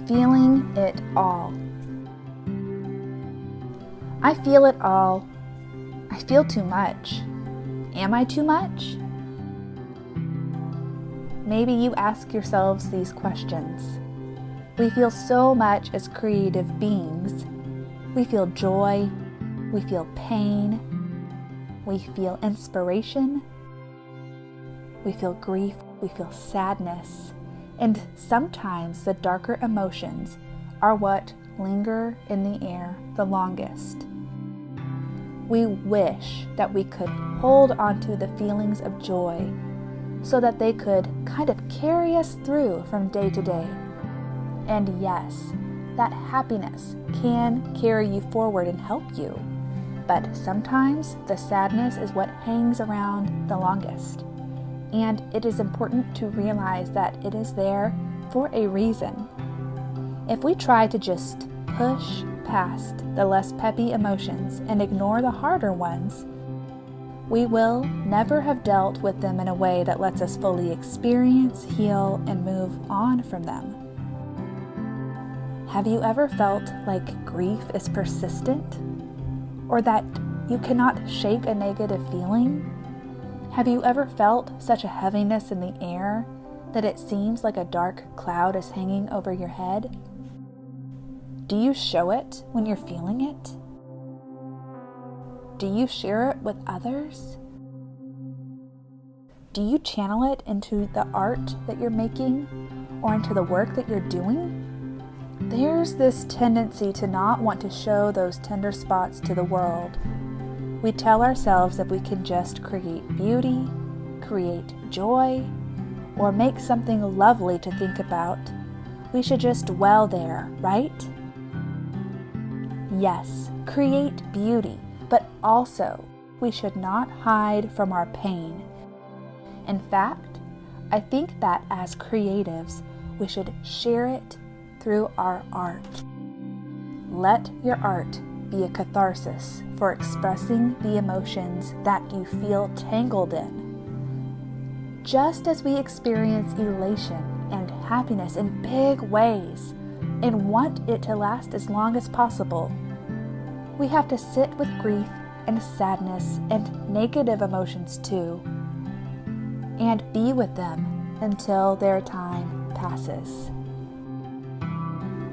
feeling it all. I feel it all. I feel too much. Am I too much? Maybe you ask yourselves these questions. We feel so much as creative beings. We feel joy. We feel pain. We feel inspiration. We feel grief. We feel sadness. And sometimes the darker emotions are what linger in the air the longest. We wish that we could hold onto the feelings of joy so that they could kind of carry us through from day to day. And yes, that happiness can carry you forward and help you. But sometimes the sadness is what hangs around the longest. And it is important to realize that it is there for a reason. If we try to just push past the less peppy emotions and ignore the harder ones, we will never have dealt with them in a way that lets us fully experience, heal, and move on from them. Have you ever felt like grief is persistent? Or that you cannot shake a negative feeling? Have you ever felt such a heaviness in the air that it seems like a dark cloud is hanging over your head? Do you show it when you're feeling it? Do you share it with others? Do you channel it into the art that you're making or into the work that you're doing? There's this tendency to not want to show those tender spots to the world. We tell ourselves if we can just create beauty, create joy, or make something lovely to think about, we should just dwell there, right? Yes, create beauty, but also we should not hide from our pain. In fact, I think that as creatives, we should share it through our art. Let your art be a catharsis for expressing the emotions that you feel tangled in. Just as we experience elation and happiness in big ways and want it to last as long as possible, we have to sit with grief and sadness and negative emotions too, and be with them until their time passes.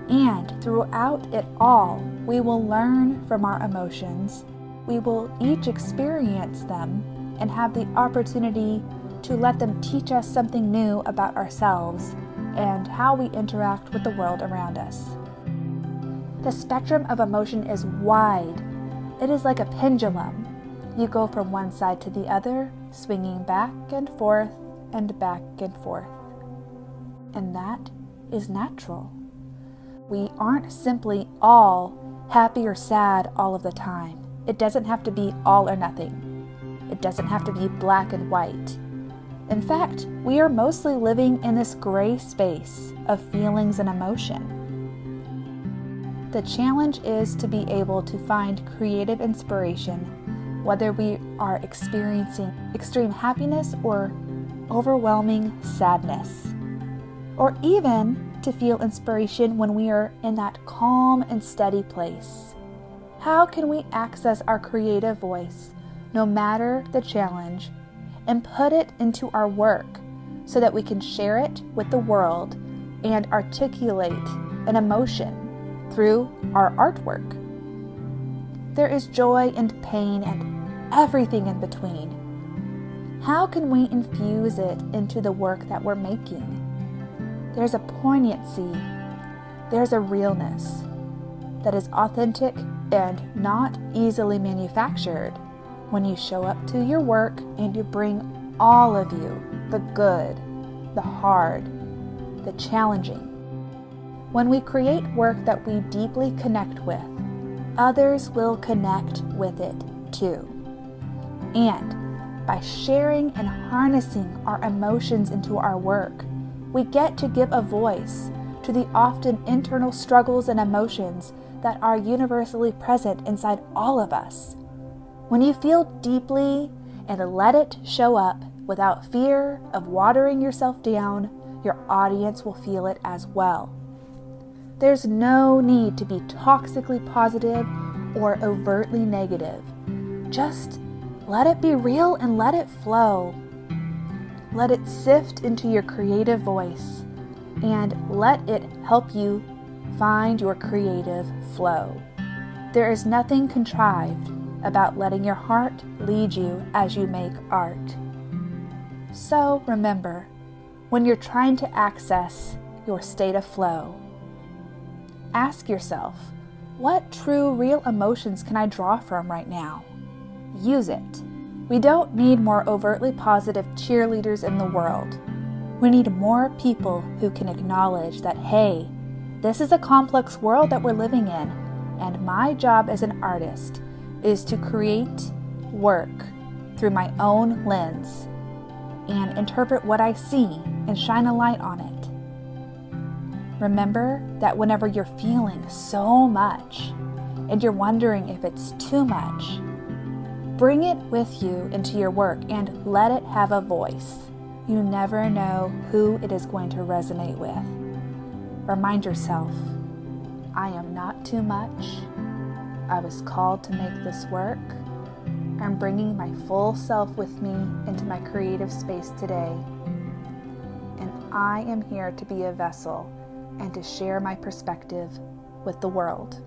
And throughout it all, we will learn from our emotions. We will each experience them and have the opportunity to let them teach us something new about ourselves and how we interact with the world around us. The spectrum of emotion is wide. It is like a pendulum. You go from one side to the other, swinging back and forth and back and forth. And that is natural. We aren't simply all happy or sad all of the time. It doesn't have to be all or nothing. It doesn't have to be black and white. In fact, we are mostly living in this gray space of feelings and emotion. The challenge is to be able to find creative inspiration, whether we are experiencing extreme happiness or overwhelming sadness, or even to feel inspiration when we are in that calm and steady place. How can we access our creative voice, no matter the challenge, and put it into our work so that we can share it with the world and articulate an emotion through our artwork? There is joy and pain and everything in between. How can we infuse it into the work that we're making? There's a poignancy, there's a realness that is authentic and not easily manufactured when you show up to your work and you bring all of you, the good, the hard, the challenging. When we create work that we deeply connect with, others will connect with it too. And by sharing and harnessing our emotions into our work, we get to give a voice to the often internal struggles and emotions that are universally present inside all of us. When you feel deeply and let it show up without fear of watering yourself down, your audience will feel it as well. There's no need to be toxically positive or overtly negative. Just let it be real and let it flow. Let it sift into your creative voice and let it help you find your creative flow. There is nothing contrived about letting your heart lead you as you make art. So remember, when you're trying to access your state of flow, ask yourself, what true, real emotions can I draw from right now? Use it. We don't need more overtly positive cheerleaders in the world. We need more people who can acknowledge that, hey, this is a complex world that we're living in, and my job as an artist is to create work through my own lens and interpret what I see and shine a light on it. Remember that whenever you're feeling so much and you're wondering if it's too much, bring it with you into your work and let it have a voice. You never know who it is going to resonate with. Remind yourself, I am not too much. I was called to make this work. I'm bringing my full self with me into my creative space today. And I am here to be a vessel and to share my perspective with the world.